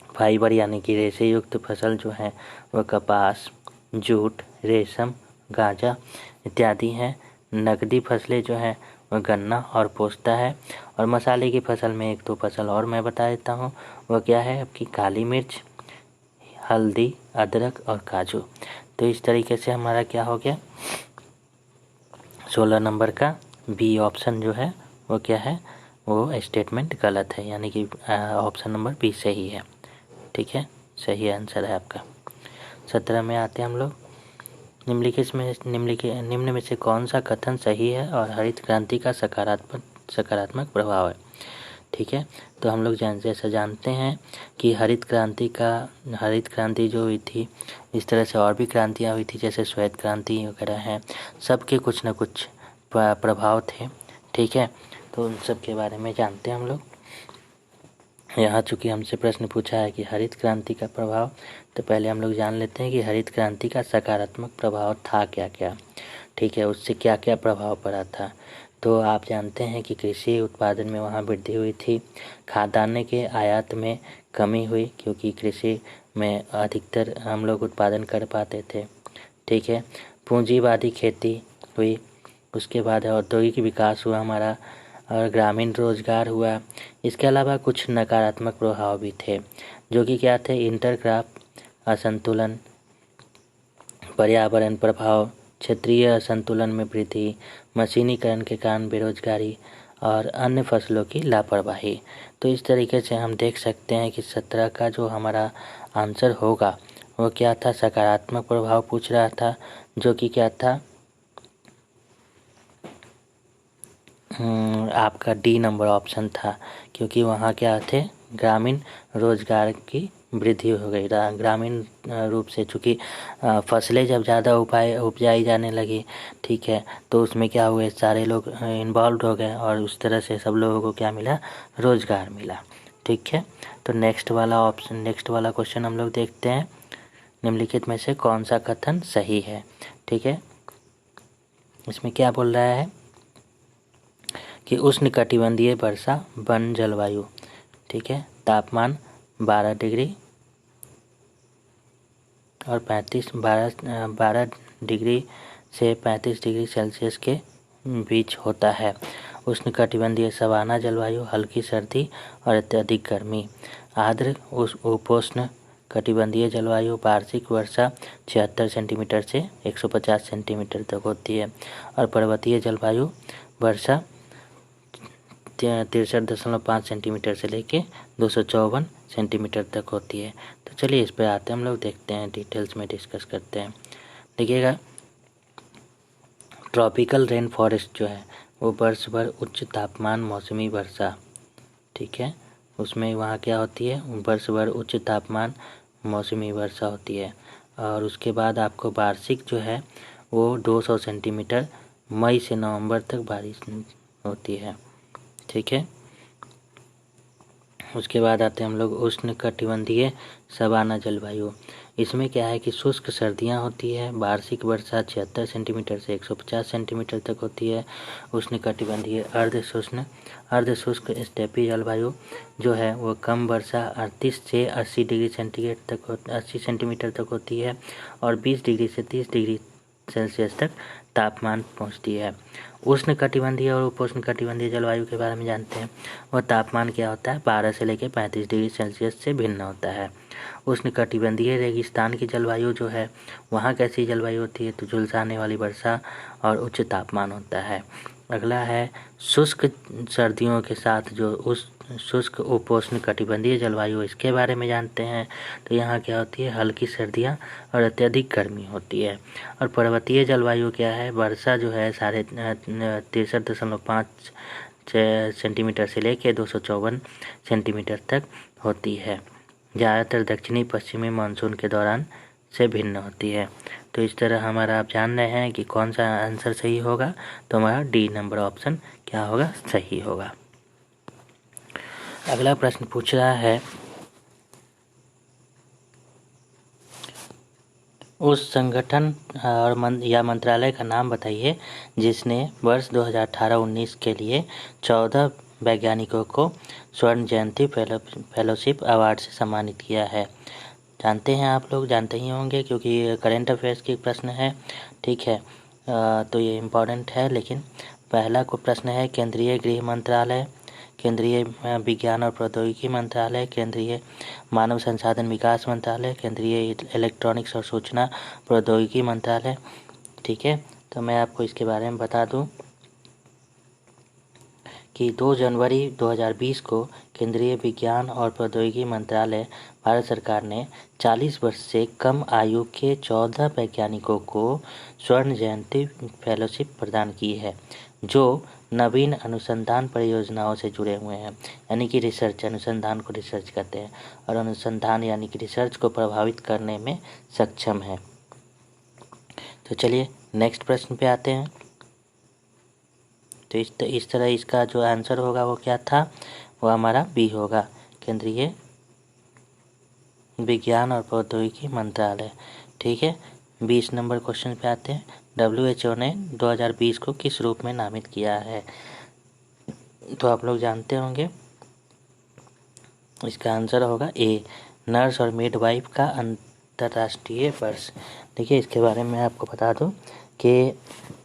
फाइबर यानी कि रेशे युक्त फसल जो है वह कपास, जूट, रेशम, गांजा इत्यादि हैं। नकदी फसलें जो है वह गन्ना और पोस्ता है। और मसाले की फसल में एक दो फसल और मैं बता देता हूँ, वह क्या है आपकी काली मिर्च, हल्दी, अदरक और काजू। तो इस तरीके से हमारा क्या हो गया, 16 नंबर का बी ऑप्शन जो है वो क्या है, वो स्टेटमेंट गलत है, यानी कि ऑप्शन नंबर बी सही है। ठीक है, सही आंसर है आपका। 17 में आते हैं हम लोग। निम्न में से कौन सा कथन सही है और हरित क्रांति का सकारात्मक प्रभाव है। ठीक है, तो हम लोग जैसा जानते हैं कि हरित क्रांति जो हुई थी, इस तरह से और भी क्रांतियाँ हुई थी, जैसे श्वेत क्रांति वगैरह हैं, सबके कुछ न कुछ प्रभाव थे। ठीक है, तो उन सब के बारे में जानते हैं हम लोग। यहाँ चूँकि हमसे प्रश्न पूछा है कि हरित क्रांति का प्रभाव, तो पहले हम लोग जान लेते हैं कि हरित क्रांति का सकारात्मक प्रभाव था क्या क्या। ठीक है, उससे क्या क्या प्रभाव पड़ा था। तो आप जानते हैं कि कृषि उत्पादन में वहाँ वृद्धि हुई थी। खाद्यान्न के आयात में कमी हुई, क्योंकि कृषि में अधिकतर हम लोग उत्पादन कर पाते थे। ठीक है, पूंजीवादी खेती हुई। उसके बाद औद्योगिक विकास हुआ हमारा, और ग्रामीण रोजगार हुआ। इसके अलावा कुछ नकारात्मक प्रभाव भी थे, जो कि क्या थे, इंटरक्रॉप असंतुलन, पर्यावरण प्रभाव, क्षेत्रीय असंतुलन में वृद्धि, मशीनीकरण के कारण बेरोजगारी और अन्य फसलों की लापरवाही। तो इस तरीके से हम देख सकते हैं कि 17 का जो हमारा आंसर होगा वो क्या था, सकारात्मक प्रभाव पूछ रहा था, जो कि क्या था आपका डी नंबर ऑप्शन था, क्योंकि वहाँ क्या थे, ग्रामीण रोजगार की वृद्धि हो गई। ग्रामीण रूप से चूँकि फसलें जब ज़्यादा उपजाई जाने लगी, ठीक है, तो उसमें क्या हुए, सारे लोग इन्वॉल्व हो गए और उस तरह से सब लोगों को क्या मिला, रोजगार मिला। ठीक है, तो नेक्स्ट वाला क्वेश्चन हम लोग देखते हैं, निम्नलिखित में से कौन सा कथन सही है। ठीक है, इसमें क्या बोल रहा है कि उष्णकटिबंधीय वर्षा वन जलवायु, ठीक है, तापमान 12 डिग्री और 12 डिग्री से 35 डिग्री सेल्सियस के बीच होता है। उष्णकटिबंधीय सवाना जलवायु हल्की सर्दी और अत्यधिक गर्मी। आर्द्र उपोष्ण कटिबंधीय जलवायु वार्षिक वर्षा 76 सेंटीमीटर से 150 सेंटीमीटर तक होती है और पर्वतीय जलवायु वर्षा 63.5 सेंटीमीटर से लेके 254 सेंटीमीटर तक होती है। तो चलिए इस पर आते हैं, हम लोग देखते हैं, डिटेल्स में डिस्कस करते हैं। देखिएगा, ट्रॉपिकल रेन फॉरेस्ट जो है वो वर्ष भर उच्च तापमान मौसमी वर्षा, ठीक है, उसमें वहाँ क्या होती है, वर्ष भर उच्च तापमान मौसमी वर्षा होती है। और उसके बाद आपको वार्षिक जो है वो 200 सेंटीमीटर मई से नवंबर तक बारिश होती है। ठीक है, उसके बाद आते हैं हम लोग उष्णकटिबंधीय सवाना जलवायु। इसमें क्या है कि शुष्क सर्दियां होती है, वार्षिक वर्षा 76 सेंटीमीटर से 150 सेंटीमीटर तक होती है। उष्णकटिबंधीय अर्धशुष्क स्टेपी जलवायु जो है वो कम वर्षा 38 से 80 डिग्री सेंटीग्रेड तक 80 सेंटीमीटर तक होती है और 20 डिग्री से 30 डिग्री सेल्सियस तक तापमान पहुंचती है। उष्णकटिबंधीय और उपोष्णकटिबंधीय जलवायु के बारे में जानते हैं। वह तापमान क्या होता है, 12 से लेकर 35 डिग्री सेल्सियस से भिन्न होता है। उष्णकटिबंधीय रेगिस्तान की जलवायु जो है वहाँ कैसी जलवायु होती है, तो झुलसाने वाली वर्षा और उच्च तापमान होता है। अगला है शुष्क सर्दियों के साथ जो उस शुष्क उपोष्ण कटिबंधीय जलवायु, इसके बारे में जानते हैं। तो यहाँ क्या होती है, हल्की सर्दियाँ और अत्यधिक गर्मी होती है। और पर्वतीय जलवायु क्या है, वर्षा जो है 63.5 सेंटीमीटर से लेकर 254 सेंटीमीटर तक होती है। ज़्यादातर दक्षिणी पश्चिमी मानसून के दौरान से भिन्न होती है। तो इस तरह हमारा आप जान रहे हैं कि कौन सा आंसर सही होगा, तो हमारा डी नंबर ऑप्शन क्या होगा, सही होगा। अगला प्रश्न पूछ रहा है, उस संगठन और या मंत्रालय का नाम बताइए जिसने वर्ष 2018-19 के लिए 14 वैज्ञानिकों को स्वर्ण जयंती फेलोशिप अवार्ड से सम्मानित किया है। जानते हैं, आप लोग जानते ही होंगे क्योंकि करेंट अफेयर्स की प्रश्न है। ठीक है, तो ये इम्पोर्टेंट है। लेकिन पहला को प्रश्न है, केंद्रीय गृह मंत्रालय, केंद्रीय विज्ञान और प्रौद्योगिकी मंत्रालय, केंद्रीय मानव संसाधन विकास मंत्रालय, केंद्रीय इलेक्ट्रॉनिक्स और सूचना प्रौद्योगिकी मंत्रालय। ठीक है, तो मैं आपको इसके बारे में बता दूं कि 2 जनवरी 2020 को केंद्रीय विज्ञान और प्रौद्योगिकी मंत्रालय भारत सरकार ने 40 वर्ष से कम आयु के 14 वैज्ञानिकों को स्वर्ण जयंती फेलोशिप प्रदान की है, जो नवीन अनुसंधान परियोजनाओं से जुड़े हुए हैं। यानी कि रिसर्च, अनुसंधान को रिसर्च करते हैं और अनुसंधान यानी कि रिसर्च को प्रभावित करने में सक्षम है। तो चलिए नेक्स्ट प्रश्न पे आते हैं। तो इस तरह इसका जो आंसर होगा वो क्या था, वो हमारा बी होगा, केंद्रीय विज्ञान और प्रौद्योगिकी मंत्रालय। ठीक है, 20 नंबर क्वेश्चन पे आते हैं। WHO ने 2020 को किस रूप में नामित किया है, तो आप लोग जानते होंगे, इसका आंसर होगा ए, नर्स और मिडवाइफ का अंतर्राष्ट्रीय वर्ष। देखिए, इसके बारे में आपको बता दूं कि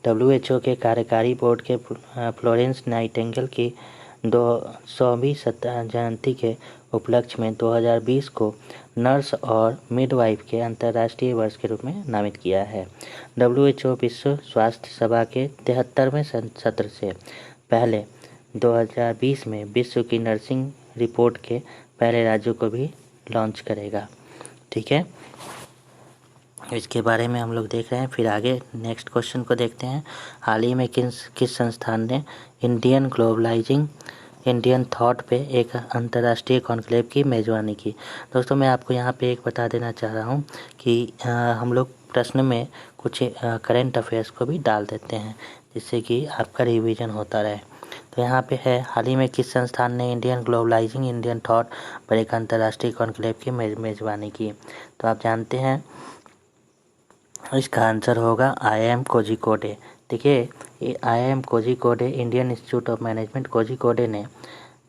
WHO के कार्यकारी बोर्ड के फ्लोरेंस नाइटिंगेल की 200वीं जयंती के उपलक्ष्य में 2020 को नर्स और मिडवाइफ के अंतर्राष्ट्रीय वर्ष के रूप में नामित किया है। WHO विश्व स्वास्थ्य सभा के 73वें सत्र से पहले 2020 में विश्व की नर्सिंग रिपोर्ट के पहले राज्यों को भी लॉन्च करेगा। ठीक है, इसके बारे में हम लोग देख रहे हैं। फिर आगे नेक्स्ट क्वेश्चन को देखते हैं। हाल ही में किस संस्थान ने इंडियन ग्लोबलाइजिंग इंडियन थॉट पे एक अंतर्राष्ट्रीय कॉन्क्लेव की मेज़बानी की। दोस्तों मैं आपको यहाँ पे एक बता देना चाह रहा हूँ कि हम लोग प्रश्न में कुछ करेंट अफेयर्स को भी डाल देते हैं, जिससे कि आपका रिवीजन होता रहे। तो यहाँ पे है, हाल ही में किस संस्थान ने इंडियन ग्लोबलाइजिंग इंडियन थॉट पर एक अंतर्राष्ट्रीय कॉन्क्लेव की मेज़बानी की। तो आप जानते हैं इसका आंसर होगा IIM कोझिकोडे। देखिए IIM Kozhikode Indian institute of management Kozhikode ने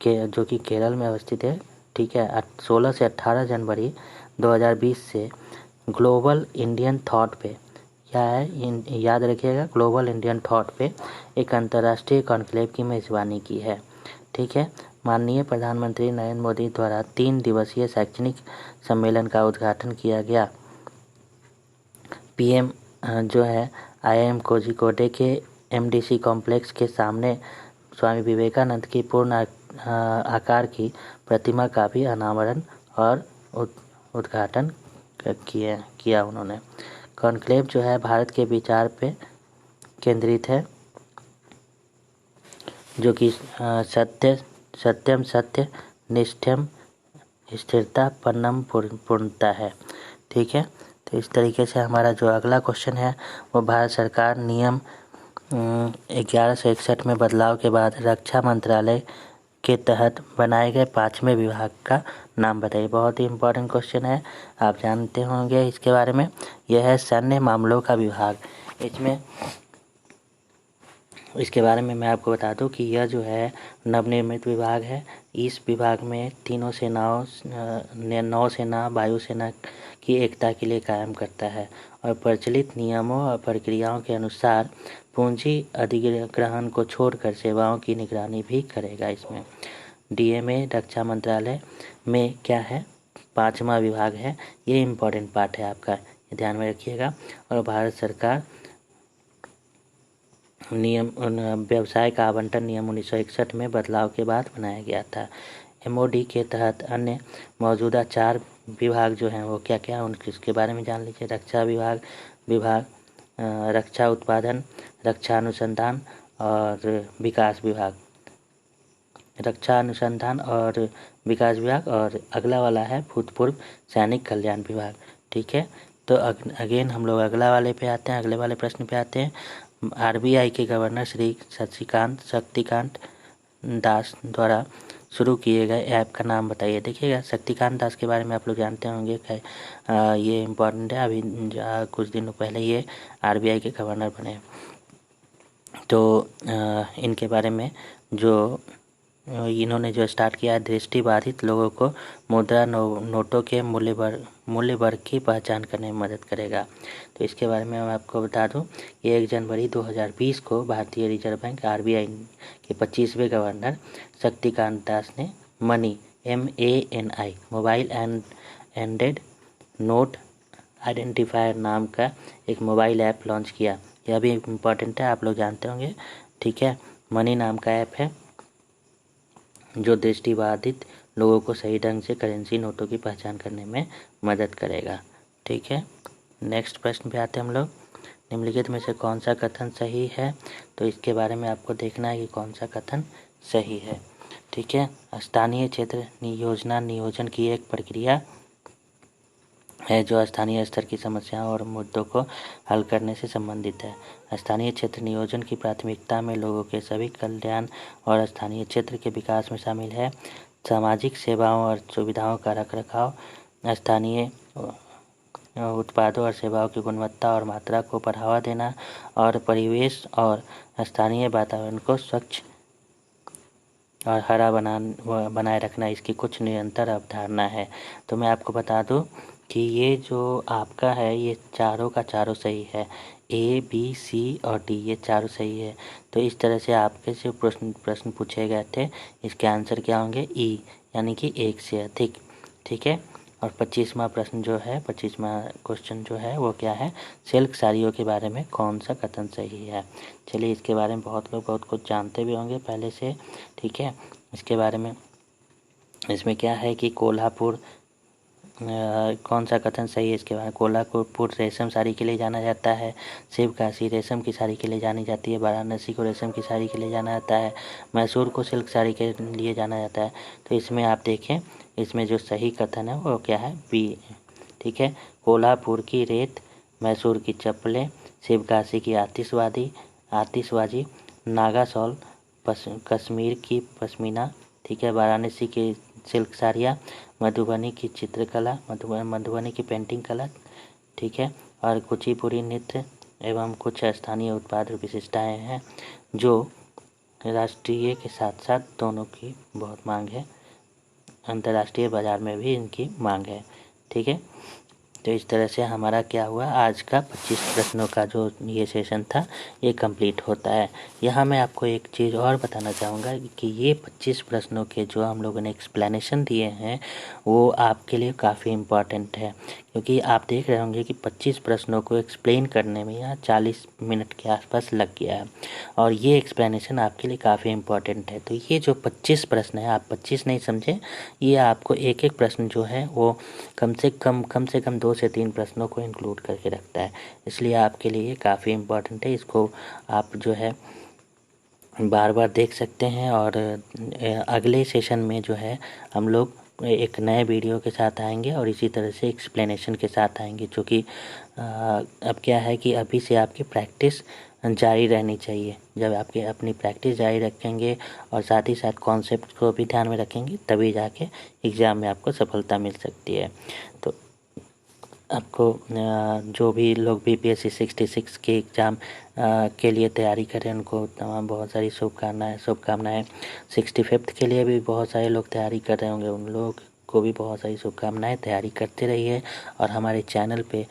जो कि केरल में अवस्थित है, ठीक है, 16 से 18 जनवरी 2020 से ग्लोबल इंडियन थॉट पे, क्या है याद रखिएगा, ग्लोबल इंडियन थॉट पे एक अंतर्राष्ट्रीय कॉन्क्लेव की मेज़बानी की है। ठीक है, माननीय प्रधानमंत्री नरेंद्र मोदी द्वारा 3 दिवसीय शैक्षणिक सम्मेलन का उद्घाटन किया गया। PM जो है IIM कोझिकोडे के MDC कॉम्प्लेक्स के सामने स्वामी विवेकानंद की पूर्ण आकार की प्रतिमा का भी अनावरण और उद्घाटन किया उन्होंने। कॉन्क्लेव जो है भारत के विचार पे केंद्रित है, जो कि सत्यम सत्य निष्ठम स्थिरता परम पूर्णता है। ठीक है, तो इस तरीके से हमारा जो अगला क्वेश्चन है वो भारत सरकार नियम 1161 में बदलाव के बाद रक्षा मंत्रालय के तहत बनाए गए 5वें विभाग का नाम बताइए। बहुत ही इम्पोर्टेंट क्वेश्चन है, आप जानते होंगे इसके बारे में। यह है सैन्य मामलों का विभाग। इसके बारे में मैं आपको बता दूं कि यह जो है नवनिर्मित विभाग है। इस विभाग में तीनों सेनाओं नौसेना वायुसेना की एकता के लिए कायम करता है और प्रचलित नियमों और प्रक्रियाओं के अनुसार पूंजी अधिग्रहण को छोड़कर सेवाओं की निगरानी भी करेगा। इसमें DMA रक्षा मंत्रालय में क्या है, 5वां विभाग है। ये इम्पोर्टेंट पार्ट है आपका, ये ध्यान में रखिएगा। और भारत सरकार नियम व्यवसाय का आवंटन नियम 1961 में बदलाव के बाद बनाया गया था। MOD के तहत अन्य मौजूदा 4 विभाग जो हैं वो क्या क्या, उनके बारे में जान लीजिए। रक्षा विभाग, रक्षा उत्पादन, रक्षा अनुसंधान और विकास विभाग। रक्षा अनुसंधान और विकास विभाग, और अगला वाला है भूतपूर्व सैनिक कल्याण विभाग। ठीक है, तो अगेन हम लोग अगले वाले प्रश्न पे आते हैं। RBI के गवर्नर श्री शक्तिकांत दास द्वारा शुरू किए गए ऐप का नाम बताइए। देखिएगा, शक्तिकांत दास के बारे में आप लोग जानते होंगे, ये इम्पोर्टेंट है। अभी कुछ दिनों पहले ये RBI के गवर्नर बने। तो इनके बारे में जो इन्होंने जो स्टार्ट किया, दृष्टिबाधित लोगों को मुद्रा नोटों के मूल्य वर्ग की पहचान करने में मदद करेगा। तो इसके बारे में मैं आपको बता दूं कि 1 जनवरी 2020 को भारतीय रिजर्व बैंक RBI के 25वें गवर्नर शक्तिकांत दास ने money MANI mobile ended note identifier नाम का एक मोबाइल ऐप लॉन्च किया। यह भी इम्पोर्टेंट है, आप लोग जानते होंगे। ठीक है, मनी नाम का ऐप है जो दृष्टिबाधित लोगों को सही ढंग से करेंसी नोटों की पहचान करने में मदद करेगा। ठीक है, नेक्स्ट प्रश्न पे आते हैं हम लोग। निम्नलिखित में से कौन सा कथन सही है, तो इसके बारे में आपको देखना है कि कौन सा कथन सही है। ठीक है, स्थानीय क्षेत्र योजना नियोजन की एक प्रक्रिया है जो स्थानीय स्तर की समस्याओं और मुद्दों को हल करने से संबंधित है। स्थानीय क्षेत्र नियोजन की प्राथमिकता में लोगों के सभी कल्याण और स्थानीय क्षेत्र के विकास में शामिल है। सामाजिक सेवाओं और सुविधाओं का रखरखाव, स्थानीय उत्पादों और सेवाओं की गुणवत्ता और मात्रा को बढ़ावा देना और परिवेश और स्थानीय वातावरण को स्वच्छ और हरा बनाए रखना इसकी कुछ निरंतर अवधारणा है। तो मैं आपको बता दूं कि ये जो आपका है ये चारों का चारों सही है। A, B, C और D ये चारों सही है। तो इस तरह से आपके से प्रश्न पूछे गए थे, इसके आंसर क्या होंगे, E यानी कि 1 से अधिक। ठीक है, और 25वां प्रश्न जो है, 25वां क्वेश्चन जो है वो क्या है, सिल्क साड़ियों के बारे में कौन सा कथन सही है। चलिए, इसके बारे में बहुत लोग बहुत कुछ जानते भी होंगे पहले से। ठीक है, इसके बारे में इसमें क्या है कि कोल्हापुर कौन सा कथन सही है इसके बारे में। कोल्हापुर रेशम साड़ी के लिए जाना जाता है, शिवकाशी रेशम की साड़ी के लिए जानी जाती है, वाराणसी को रेशम की साड़ी के लिए जाना जाता है, मैसूर को सिल्क साड़ी के लिए जाना जाता है। तो इसमें आप देखें, इसमें जो सही कथन है वो क्या है, बी। ठीक है, कोल्हापुर की रेत, मैसूर की चप्पलें, शिवकाशी की आतिशबाजी, नागा शॉल, कश्मीर की पश्मीना, ठीक है, वाराणसी की सिल्क साड़ियाँ, मधुबनी की चित्रकला, मधुबनी की पेंटिंग कला, ठीक है, और कुचिपुड़ी नृत्य एवं कुछ स्थानीय उत्पाद और विशेषताएँ हैं जो राष्ट्रीय के साथ साथ दोनों की बहुत मांग है, अंतर्राष्ट्रीय बाजार में भी इनकी मांग है। ठीक है, तो इस तरह से हमारा क्या हुआ, आज का 25 प्रश्नों का जो ये सेशन था ये कंप्लीट होता है। यहाँ मैं आपको एक चीज़ और बताना चाहूँगा कि ये 25 प्रश्नों के जो हम लोगों ने एक्सप्लेनेशन दिए हैं वो आपके लिए काफ़ी इम्पॉर्टेंट है, क्योंकि आप देख रहे होंगे कि 25 प्रश्नों को एक्सप्लेन करने में यहाँ 40 मिनट के आसपास लग गया है, और ये एक्सप्लेनेशन आपके लिए काफ़ी इम्पॉर्टेंट है। तो ये जो 25 प्रश्न है, आप 25 नहीं समझे, ये आपको एक एक प्रश्न जो है वो कम से कम 2 से 3 प्रश्नों को इंक्लूड करके रखता है, इसलिए आपके लिए ये काफ़ी इम्पॉर्टेंट है। इसको आप जो है बार बार देख सकते हैं, और अगले सेशन में जो है हम लोग एक नए वीडियो के साथ आएंगे और इसी तरह से एक्सप्लेनेशन के साथ आएंगे, जो कि अब क्या है कि अभी से आपकी प्रैक्टिस जारी रहनी चाहिए। जब आपके अपनी प्रैक्टिस जारी रखेंगे और साथ ही साथ कॉन्सेप्ट को भी ध्यान में रखेंगे, तभी जाके एग्ज़ाम में आपको सफलता मिल सकती है। तो आपको जो भी लोग BPSC 66 के एग्ज़ाम के लिए तैयारी करें उनको तमाम बहुत सारी शुभकामनाएँ। 65th के लिए भी बहुत सारे लोग तैयारी कर रहे होंगे, उन लोग को भी बहुत सारी शुभकामनाएँ। तैयारी करते रहिए, और हमारे चैनल पे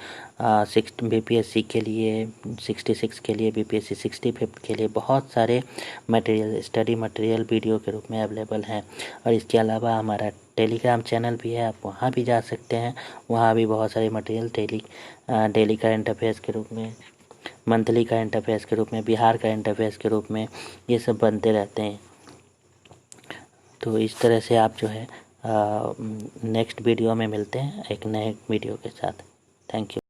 BPSC के लिए 66 के लिए, BPSC 65 के लिए बहुत सारे मटेरियल, स्टडी मटेरियल वीडियो के रूप में अवेलेबल हैं। और इसके अलावा हमारा टेलीग्राम चैनल भी है, आप वहाँ भी जा सकते हैं, वहाँ भी बहुत सारे मटेरियल डेली करंट अफेयर्स के रूप में, मंथली करंट अफेयर्स के रूप में, बिहार करंट अफेयर्स के रूप में ये सब बनते रहते हैं। तो इस तरह से आप जो है नेक्स्ट वीडियो में मिलते हैं एक नए वीडियो के साथ। Thank you.